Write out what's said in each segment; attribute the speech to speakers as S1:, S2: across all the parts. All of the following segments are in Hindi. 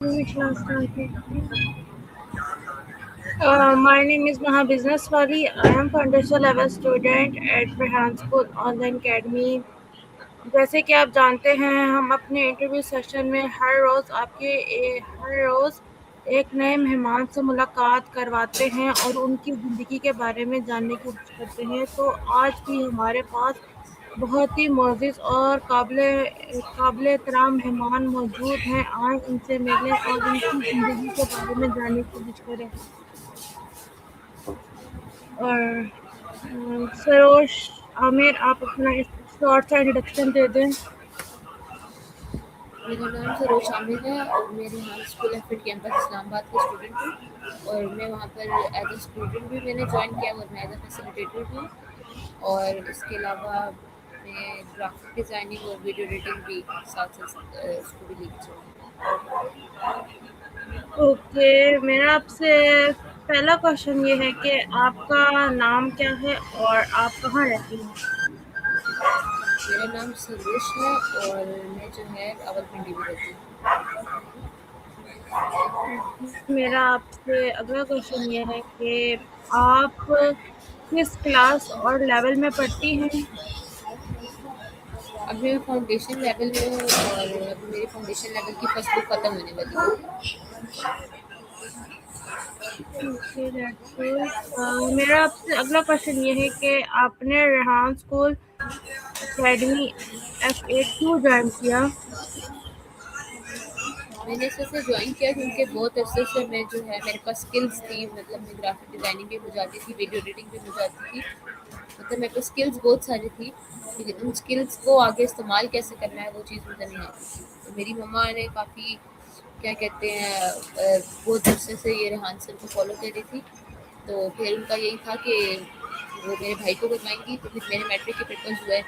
S1: Shall start it. My name is Maha Business Wali. I am foundation level student at Rehan School Online Academy. जैसे कि आप जानते हैं हम अपने इंटरव्यू सेशन में हर रोज़ एक नए मेहमान से मुलाकात करवाते हैं और उनकी ज़िंदगी के बारे में जानने की कोशिश करते हैं। तो आज भी हमारे पास बहुत ही मोअज़्ज़ज़ और काबिल एहतराम मेहमान मौजूद हैं। आएँ इनसे मिलें और इनकी ज़िंदगी के बारे में जानने की कोशिश करें। और सरोज आमिर, आप अपना शॉर्ट सा इंट्रोडक्शन दे दें।
S2: मेरा नाम सरोज शामिल है और मैं Rihan school F campus Islamabad की स्टूडेंट हूँ और मैं वहाँ पर एज अ स्टूडेंट भी मैंने ज्वाइन किया और मैं एज अ फैसिलिटेटर भी हूँ और इसके अलावा मैं ग्राफिक डिज़ाइनिंग और वीडियो एडिटिंग भी साथ साथ उसको भी लेकर चलूँ।
S1: ओके, मेरा आपसे पहला क्वेश्चन ये है कि आपका नाम क्या है और आप कहाँ रहती हैं?
S2: मेरा नाम सरोज है और मैं जो है रावलपिंडी में रहती हूँ।
S1: मेरा आपसे अगला क्वेश्चन ये है कि आप किस क्लास और लेवल में पढ़ती हैं?
S2: अभी मैं फाउंडेशन लेवल में हूँ और अभी मेरी फाउंडेशन लेवल की फर्स्ट बुक खत्म होने वाली है।
S1: Okay, that's good. मेरा आपसे अगला क्वेश्चन ये है कि आपने Rehan school academy F A क्यों ज्वाइन किया?
S2: मैंने इस वजह से ज्वाइन किया क्योंकि बहुत अरसे से मैं जो है मेरे पास स्किल्स थी, मतलब मैं ग्राफिक डिज़ाइनिंग भी हो जाती थी, वीडियो एडिटिंग भी हो जाती थी, मतलब मेरे पास स्किल्स बहुत सारी थी, लेकिन उन स्किल्स को आगे इस्तेमाल कैसे करना है वो चीज़ मुझे नहीं आती थी। तो मेरी मम्मा ने काफ़ी क्या कहते हैं बहुत अरसे से ये रेहान सर को फॉलो कर रही थी, तो फिर उनका यही था कि वो मेरे भाई को करवाएंगी, तो फिर मेरे मैट्रिक के पेपर्स हुए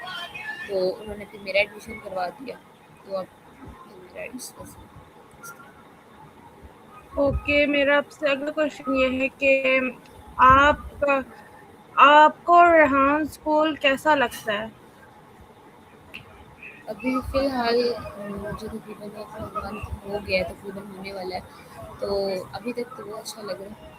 S2: तो उन्होंने फिर मेरा एडमिशन करवा दिया, तो अब मेरा एडमिशन।
S1: ओके, मेरा आपसे अगला क्वेश्चन ये है कि आप आपको रेहान स्कूल कैसा लगता है?
S2: अभी फ़िलहाल मुझे तकरीबन 1 मंथ हो गया है, तकरीबन होने वाला है, तो अभी तक तो वो अच्छा लग रहा है।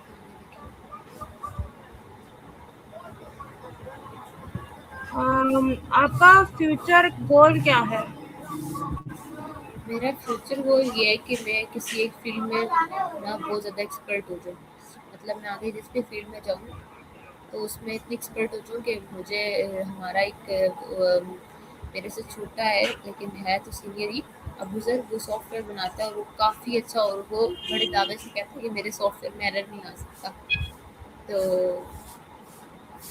S1: आपका फ्यूचर गोल क्या है?
S2: मेरा फ्यूचर गोल ये है कि मैं किसी एक फ़ील्ड में ना बहुत ज़्यादा एक्सपर्ट हो जाऊँ। मतलब मैं आगे जिस भी फ़ील्ड में जाऊँ, तो उसमें इतनी एक्सपर्ट हो जाऊँ कि मुझे हमारा एक मेरे से छोटा है लेकिन है तो सीनियर ही, अबूज़र, वो सॉफ्टवेयर बनाता है और वो काफ़ी अच्छा, और वो बड़े दावे से कहता है कि मेरे सॉफ्टवेयर में एरर नहीं आ सकता। तो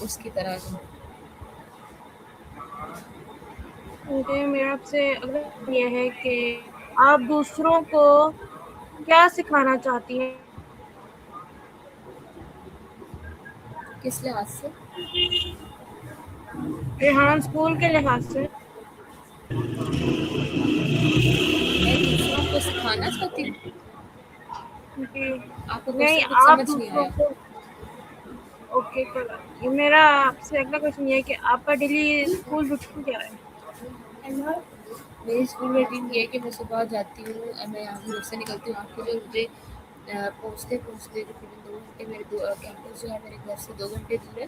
S2: उसकी तरह से।
S1: ओके, मेरा आपसे अगला क्वेश्चन ये है कि आप दूसरों को क्या सिखाना चाहती हैं?
S2: किस लिहाज से?
S1: रेहान स्कूल के लिहाज से?
S2: मैं दूसरों को सिखाना चाहती हूँ।
S1: जी।
S2: आपका
S1: नहीं,
S2: क्वेश्चन कुछ
S1: आप
S2: समझ नहीं
S1: दूसरों
S2: आया।
S1: को। ओके, कोई बात नहीं। मेरा आपसे अगला क्वेश्चन ये है कि आपका डेली स्कूल रूटीन क्या है?
S2: मेरी स्कूल रूटीन ये है कि मैं सुबह जाती हूँ, मैं यहाँ से घर से निकलती हूँ 8 बजे, मुझे पहुँचते पहुँचते तकरीबन 2 घंटे, मेरे कैंपस जो है मेरे घर से 2 घंटे दूर है,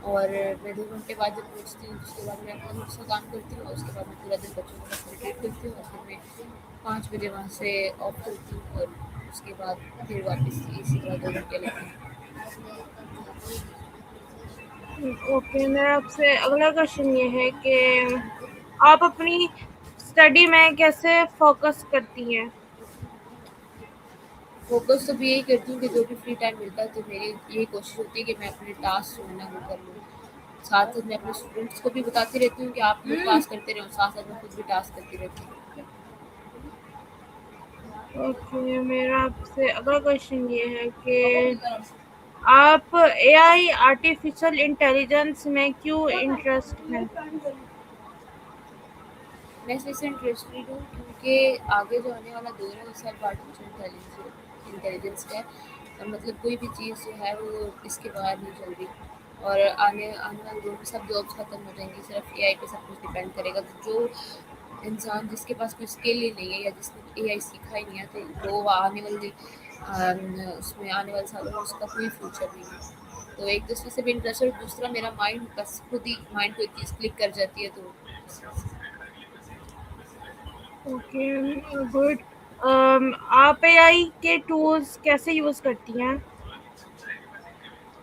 S2: और मैं 2 घंटे बाद जब पहुँचती हूँ तो उसके बाद मैं अपना दूसरा काम करती हूँ और उसके बाद मैं पूरा दिन बच्चों को फैसिलिटेट करती हूँ और फिर मैं 5 बजे वहाँ से ऑफ करती हूँ और उसके बाद फिर वापस इसी तरह 2 घंटे लगते हैं।
S1: ओके, मेरा आपसे अगला क्वेश्चन ये है कि आप अपनी स्टडी में कैसे फोकस करती हैं?
S2: फ़ोकस तो मैं यही करती हूँ कि जो भी फ्री टाइम मिलता है तो मेरी यही कोशिश होती है कि मैं अपने टास्क जो है ना वो कर लूँ। साथ साथ मैं अपने स्टूडेंट्स को भी बताती रहती हूँ कि आप लोग टास्क करते रहो, साथ साथ मैं खुद भी टास्क करती रहती हूँ।
S1: ओके, मेरा आपसे अगला क्वेश्चन ये है कि आप एआई आर्टिफिशियल इंटेलिजेंस में क्यों इंटरेस्ट है?
S2: मैं इस वजह से इंटरेस्टेड हूँ क्योंकि आगे जो आने वाला दौर है वो सब आर्टिफिशियल इंटेलिजेंस का है, और मतलब कोई भी चीज़ जो है वो इसके बाहर नहीं चल रही, और आने आने वाले दौर में सब जॉब्स खत्म हो जाएंगी, सिर्फ एआई पे सब कुछ डिपेंड करेगा। तो जो इंसान जिसके पास कोई स्किल ही नहीं है या जिसने एआई सीखा ही नहीं है, तो वो आने वाली उसमें आने वाले सालों में उसका कोई फ्यूचर नहीं है। तो एक दूसरे से भी इंटरेस्ट है, और दूसरा मेरा माइंड बस खुद ही माइंड को एक चीज़ क्लिक कर जाती है, तो
S1: ओके, गुड। आप एआई के टूल्स कैसे यूज़ करती हैं?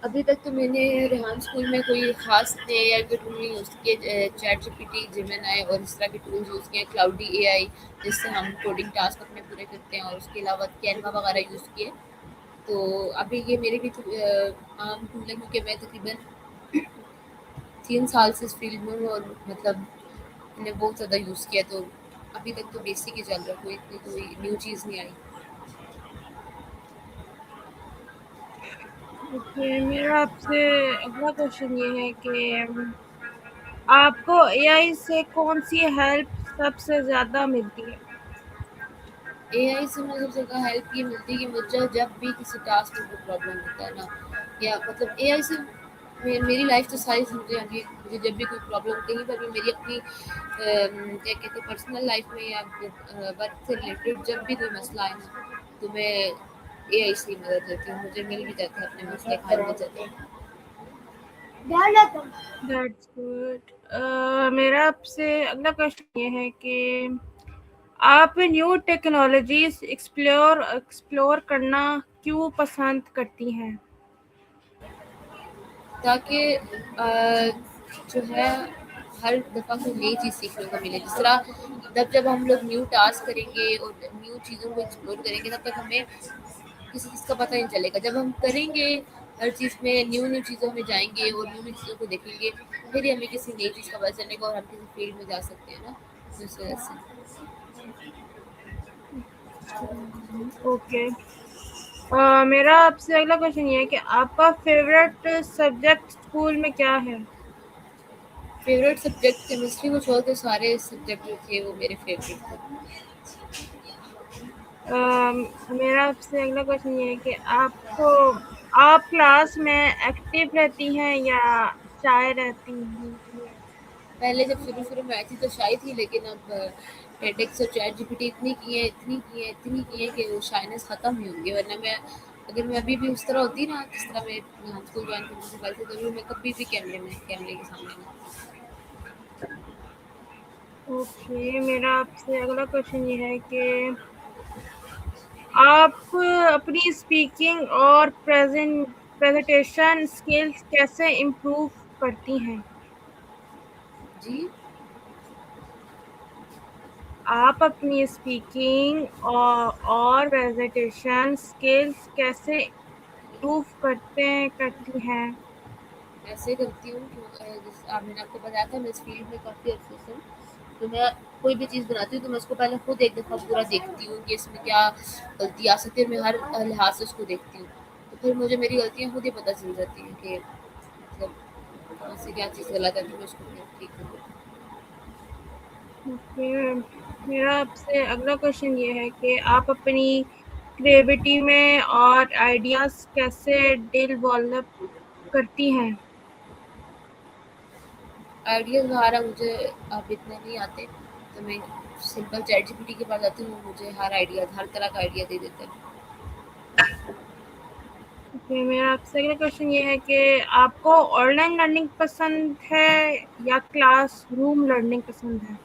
S2: अभी तक तो मैंने रेहान स्कूल में कोई ख़ास एआई के टूल नहीं यूज़ किए। चैट जीपीटी, जेमिनी और इस तरह के टूल्स यूज़ किए हैं, क्लाउडी एआई जिससे हम कोडिंग टास्क अपने पूरे करते हैं, और उसके अलावा कैनवा वगैरह यूज़ किए। तो अभी ये मेरे लिए तो आम टूल है, क्योंकि मैं तकरीबन 3 साल से इस फ़ील्ड में हूँ, और मतलब मैंने बहुत ज़्यादा यूज़ किया, तो अभी तक तो बेसिक ही चल रहा है, कोई इतनी कोई न्यू चीज़ नहीं आई।
S1: ओके, मेरा आपसे अगला क्वेश्चन ये है कि आपको एआई से कौन-सी हेल्प सबसे ज़्यादा मिलती है?
S2: एआई से मुझे सबसे ज़्यादा हेल्प ये मिलती है कि मुझे जब भी किसी टास्क में कोई प्रॉब्लम होता है ना, या मतलब एआई से मेरी लाइफ तो सारी समझे अभी, मुझे जब भी कोई प्रॉब्लम कहीं पर भी मेरी अपनी क्या कहते हैं पर्सनल लाइफ में या वर्क से रिलेटेड जब भी कोई मसला आए ना, तो मैं एआई से ही मदद लेती हूँ, मुझे मिल भी जाता है अपने मसले का हल मिल जाता है।
S1: That's good. मेरा आपसे अगला क्वेश्चन ये है कि आप न्यू टेक्नोलॉजीज़ एक्सप्लोर एक्सप्लोर करना क्यों पसंद करती हैं?
S2: ताकि जो है हर दफ़ा कोई नई चीज़ सीखने को मिले। जिस तरह जब हम लोग न्यू टास्क करेंगे और न्यू चीज़ों को एक्सप्लोर करेंगे, तब तक हमें किसी चीज़ का पता नहीं चलेगा। जब हम करेंगे हर चीज़ में न्यू-न्यू चीज़ों में जाएँगे और न्यू-न्यू चीज़ों को देखेंगे, फिर ही हमें किसी नई चीज़ का पता चलेगा और हम किसी फील्ड में जा सकते हैं ना, तो इस वजह से।
S1: ओके। मेरा आपसे अगला क्वेश्चन ये है कि आपका फ़ेवरेट सब्जेक्ट स्कूल में क्या है?
S2: फ़ेवरेट सब्जेक्ट केमिस्ट्री को छोड़ के सारे सब्जेक्ट जो थे वो मेरे फ़ेवरेट थे।
S1: मेरा आपसे अगला क्वेश्चन ये है कि आप क्लास में एक्टिव रहती हैं या शाय रहती हैं?
S2: पहले जब शुरू-शुरू में आई थी तो शाय थी, लेकिन अब टेडेक्स और चैट जीपीटी इतनी की है कि वो शायनेस ख़त्म ही होगी, वरना अगर मैं अभी भी उस तरह होती ना, जिस तरह मैं स्कूल जॉइन करने से पहले थी, तो भी मैं कभी भी कैमरे के सामने नहीं।
S1: ओके, मेरा आपसे अगला क्वेश्चन ये है कि आप अपनी स्पीकिंग और प्रेज़ेंटेशन स्किल्स कैसे इम्प्रूव करती हैं?
S2: जी,
S1: आप अपनी स्पीकिंग और प्रेज़ेंटेशन स्किल्स कैसे इम्प्रूव करती हैं?
S2: ऐसे करती हूँ कि जैसे मैंने आपको बताया था मैं इस फ़ील्ड में काफ़ी अच्छे से हूँ, तो मैं कोई भी चीज़ बनाती हूँ तो मैं उसको पहले खुद एक दफ़ा पूरा देखती हूँ कि इसमें क्या गलती आ सकती है, और मैं हर लिहाज से उसको देखती हूँ। तो फिर मुझे मेरी गलतियाँ खुद ही पता चल जाती हैं कि मतलब कहाँ से क्या चीज़ गलत है, तो मैं उसको फिर ठीक कर देती हूँ।
S1: ओके, मेरा आपसे अगला क्वेश्चन ये है कि आप अपनी क्रिएटिविटी में और आइडियाज़ कैसे डेवलप करती हैं?
S2: आइडियाज़ वगैरह मुझे अब इतने नहीं आते, तो मैं सिंपल चैट जीपीटी के पास जाती हूँ, वो मुझे हर तरह का आइडिया दे देता है।
S1: ओके, मेरा आपसे अगला क्वेश्चन ये है कि आपको ऑनलाइन लर्निंग पसंद है या क्लासरूम लर्निंग पसंद है?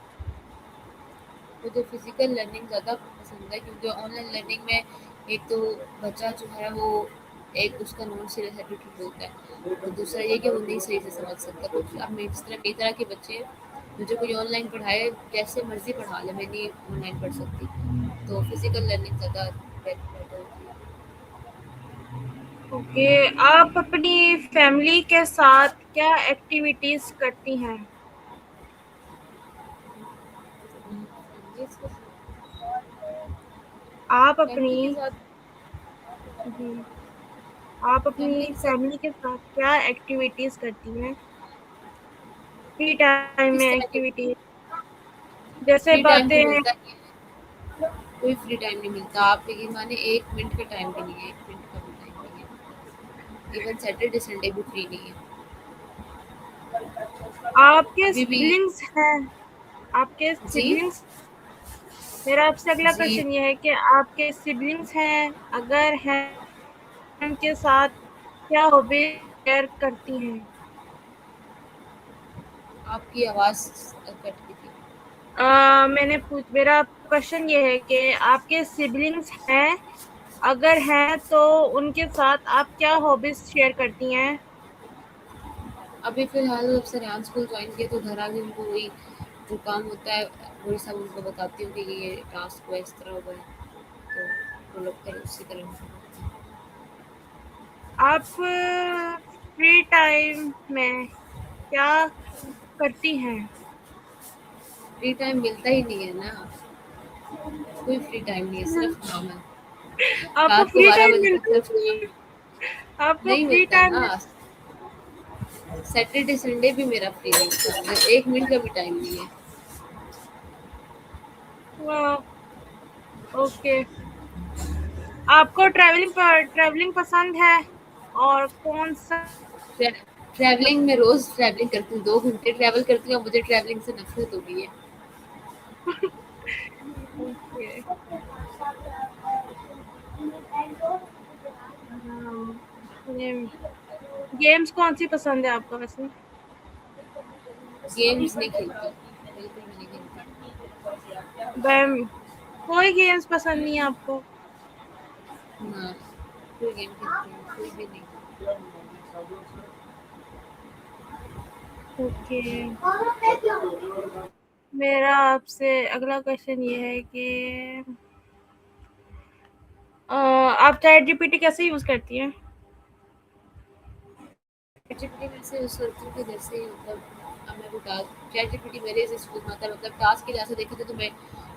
S2: मुझे फिज़िकल लर्निंग ज़्यादा पसंद है, क्योंकि ऑनलाइन लर्निंग में एक तो बच्चा जो है वो एक उसका नॉन सीरियस एटीट्यूड होता है, और दूसरा ये कि वो नहीं सही से समझ सकता कुछ। अब मैं जिस तरह कई तरह के बच्चे हैं, मुझे कोई ऑनलाइन पढ़ाए जैसे मर्ज़ी पढ़ा ले, मैं नहीं ऑनलाइन पढ़ सकती। तो फिज़िकल लर्निंग ज़्यादा बेटर होती है।
S1: ओके, आप अपनी फैमिली के साथ क्या एक्टिविटीज़ करती हैं?
S2: जी, इसको
S1: आप
S2: फैमिली के
S1: अपनी
S2: साथ
S1: जी, आप
S2: फैमिली
S1: अपनी
S2: के साथ
S1: फैमिली के साथ क्या एक्टिविटीज़ करती हैं? फ्री टाइम में
S2: किस तरह के
S1: एक्टिविटी जैसे
S2: फ्री टाइम तो
S1: बातें
S2: मिलता ही है, कोई फ्री टाइम नहीं मिलता। आप यकीन माने 1 मिनट का टाइम भी नहीं है, 1 मिनट का भी टाइम नहीं है। इवन सैटरडे संडे भी फ्री नहीं है।
S1: आपके
S2: अभी भी
S1: सिबलिंग्स हैं? आपके
S2: जी?
S1: सिबलिंग्स मेरा आपसे अगला
S2: जी,
S1: क्वेश्चन ये है कि आपके सिबलिंग्स हैं? अगर हैं, उनके साथ क्या हॉबी शेयर करती हैं?
S2: आपकी आवाज़ कट गई थी।
S1: मेरा क्वेश्चन ये है कि आपके सिबलिंग्स हैं? अगर हैं तो उनके साथ आप क्या हॉबीज शेयर करती हैं?
S2: अभी फ़िलहाल जब से रेहान स्कूल जॉइन किया तो घर आके उनको वही जो काम होता है वही सब उनको बताती हूँ कि ये टास्क हुआ इस तरह हुआ है, तो वो लोग फिर उसी तरह से करते हैं।
S1: आप फ्री टाइम में क्या करती हैं?
S2: फ्री टाइम मिलता ही नहीं है ना, कोई फ्री टाइम नहीं है, सिर्फ काम है।
S1: आपको
S2: रात को
S1: फ्री
S2: 12
S1: टाइम
S2: बजे तक
S1: मिलता
S2: सिर्फ
S1: नहीं
S2: काम।
S1: है? आपको
S2: नहीं
S1: फ्री
S2: मिलता
S1: टाइम
S2: ना, सैटरडे संडे भी मेरा फ्री नहीं होता, 1 मिनट का भी टाइम नहीं है।
S1: ओके। आपको ट्रैवलिंग पसंद है? और कौन सा?
S2: ट्रै ट्रैवलिंग मैं रोज़ ट्रैवलिंग करती हूँ, 2 घंटे ट्रैवल करती हूँ, अब मुझे ट्रैवलिंग से नफ़रत हो गई है।
S1: ओके। गेम्स कौन सी पसंद है आपको वैसे?
S2: गेम्स नहीं खेलती, बिल्कुल भी नहीं खेलती।
S1: बैम कोई गेम्स पसंद नहीं है आपको?
S2: ना, कोई गेम खेलती हूँ, कोई भी नहीं।
S1: ओके। मेरा आपसे अगला क्वेश्चन ये है कि आप चैट जीपीटी कैसे यूज करती हैं?
S2: चैटजीपीटी मैं ऐसे यूज़ करती हूँ कि जैसे मतलब अब मैं कोई टास्क चैटजीपीटी मेरे से शुरू आता है, मतलब टास्क के लिए ऐसे देखे थे तो मैं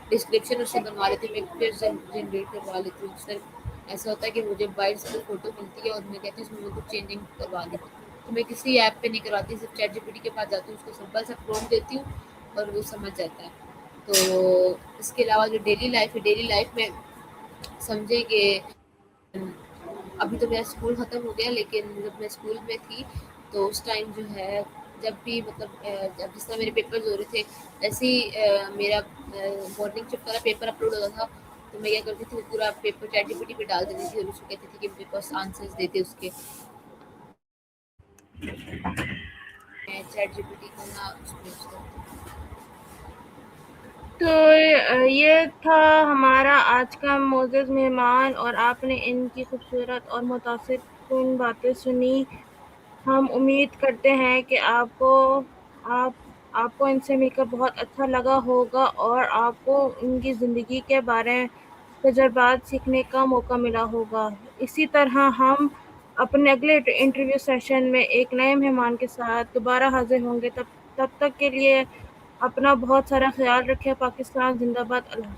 S2: डिस्क्रिप्शन उससे बनवा लेती हूँ, मैं पिक्चर जनरेट करवा लेती हूँ। फिर ऐसा होता है कि मुझे बाइट से फ़ोटो मिलती है और मैं कहती हूँ इसमें मेरे को चेंजिंग करवा दी। तो मैं किसी ऐप पे नहीं करवाती, सिर्फ चैटजीपीटी के पास जाती हूँ, उसको सिंपल सा प्रॉम्प्ट देती हूँ और वो समझ जाता है। तो इसके अलावा जो डेली लाइफ़ है, डेली लाइफ़ में समझे कि अभी तो मेरा स्कूल ख़त्म हो गया, लेकिन जब मैं स्कूल में थी तो उस टाइम जो है जब भी मतलब जब जिस तरह मेरे पेपर्स हो रहे थे ऐसे ही मेरा मॉर्निंग शिफ्ट वाला पेपर अपलोड होता था, तो मैं क्या करती थी वो पूरा पेपर चैट जीपीटी पे डाल देती थी और उसको कहती थी कि मेरे पास आंसर्स देते उसके। मैं चैट जीपीटी को ना उसमें यूज़ करती
S1: तो ये था हमारा आज का मोअज़्ज़ज़ मेहमान और आपने इनकी खूबसूरत और मुतासिरकुन बातें सुनी। हम उम्मीद करते हैं कि आप आपको इनसे मिलकर बहुत अच्छा लगा होगा और आपको उनकी ज़िंदगी के बारे में तजुर्बात सीखने का मौका मिला होगा। इसी तरह हम अपने अगले इंटरव्यू सेशन में एक नए मेहमान के साथ दोबारा हाज़िर होंगे। तब तब तक के लिए अपना बहुत सारा ख़्याल रखें। पाकिस्तान ज़िंदाबाद। अल्लाह